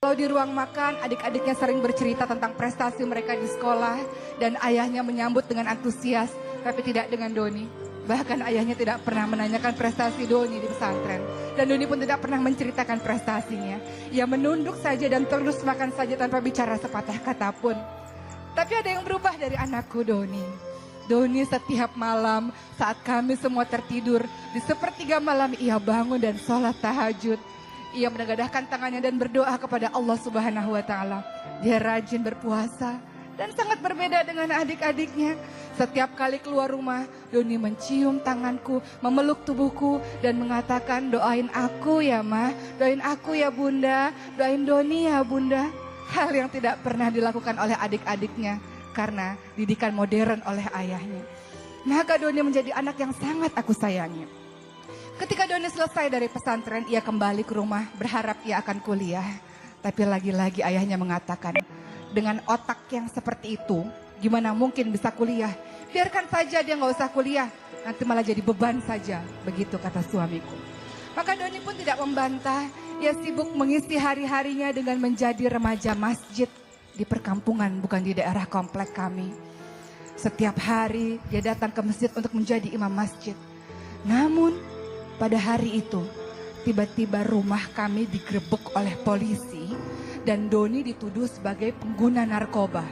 Kalau di ruang makan, adik-adiknya sering bercerita tentang prestasi mereka di sekolah dan ayahnya menyambut dengan antusias, tapi tidak dengan Doni. Bahkan ayahnya tidak pernah menanyakan prestasi Doni di pesantren. Dan Doni pun tidak pernah menceritakan prestasinya. Ia menunduk saja dan terus makan saja tanpa bicara sepatah kata pun. Tapi ada yang berubah dari anakku Doni. Doni setiap malam saat kami semua tertidur, di sepertiga malam ia bangun dan sholat tahajud. Ia menengadahkan tangannya dan berdoa kepada Allah Subhanahu wa Ta'ala. Dia rajin berpuasa dan sangat berbeda dengan adik-adiknya. Setiap kali keluar rumah, Doni mencium tanganku, memeluk tubuhku dan mengatakan, doain aku ya Ma, doain aku ya Bunda, doain Doni ya Bunda. Hal yang tidak pernah dilakukan oleh adik-adiknya karena didikan modern oleh ayahnya. Maka Doni menjadi anak yang sangat aku sayangi. Ketika Doni selesai dari pesantren, ia kembali ke rumah berharap ia akan kuliah. Tapi lagi-lagi ayahnya mengatakan, dengan otak yang seperti itu, gimana mungkin bisa kuliah? Biarkan saja dia nggak usah kuliah, nanti malah jadi beban saja. Begitu kata suamiku. Maka Doni pun tidak membantah, ia sibuk mengisi hari-harinya dengan menjadi remaja masjid di perkampungan, bukan di daerah komplek kami. Setiap hari dia datang ke masjid untuk menjadi imam masjid. Namun pada hari itu, tiba-tiba rumah kami digerebek oleh polisi dan Doni dituduh sebagai pengguna narkoba.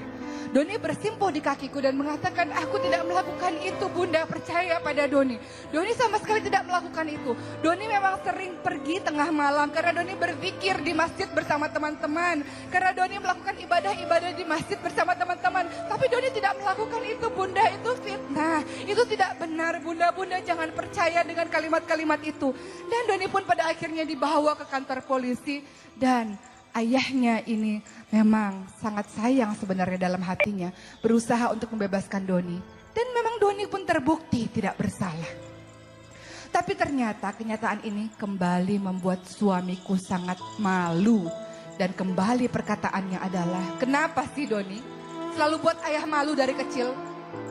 Doni bersimpuh di kakiku dan mengatakan, aku tidak melakukan itu Bunda, percaya pada Doni. Doni sama sekali tidak melakukan itu. Doni memang sering pergi tengah malam karena Doni berzikir di masjid bersama teman-teman. Karena Doni melakukan ibadah-ibadah di masjid bersama teman-teman. Tapi Doni tidak melakukan itu Bunda, itu fitnah. Itu tidak benar Bunda, Bunda jangan percaya dengan kalimat-kalimat itu. Dan Doni pun pada akhirnya dibawa ke kantor polisi dan ayahnya ini memang sangat sayang sebenarnya dalam hatinya, berusaha untuk membebaskan Doni. Dan memang Doni pun terbukti tidak bersalah. Tapi ternyata kenyataan ini kembali membuat suamiku sangat malu. Dan kembali perkataannya adalah, kenapa sih Doni selalu buat ayah malu dari kecil?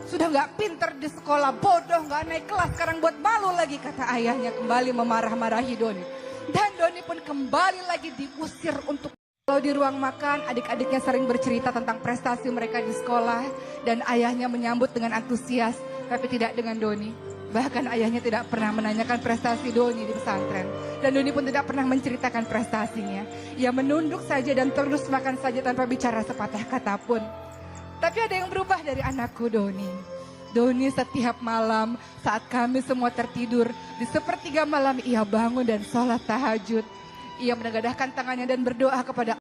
Sudah gak pinter di sekolah, bodoh, gak naik kelas, sekarang buat malu lagi, kata ayahnya kembali memarah-marahi Doni. Dan Doni pun kembali lagi diusir untuk. Kalau di ruang makan, adik-adiknya sering bercerita tentang prestasi mereka di sekolah dan ayahnya menyambut dengan antusias, tapi tidak dengan Doni. Bahkan ayahnya tidak pernah menanyakan prestasi Doni di pesantren. Dan Doni pun tidak pernah menceritakan prestasinya. Ia menunduk saja dan terus makan saja tanpa bicara sepatah kata pun. Tapi ada yang berubah dari anakku Doni. Doni setiap malam saat kami semua tertidur, di sepertiga malam ia bangun dan sholat tahajud. Ia menengadahkan tangannya dan berdoa kepada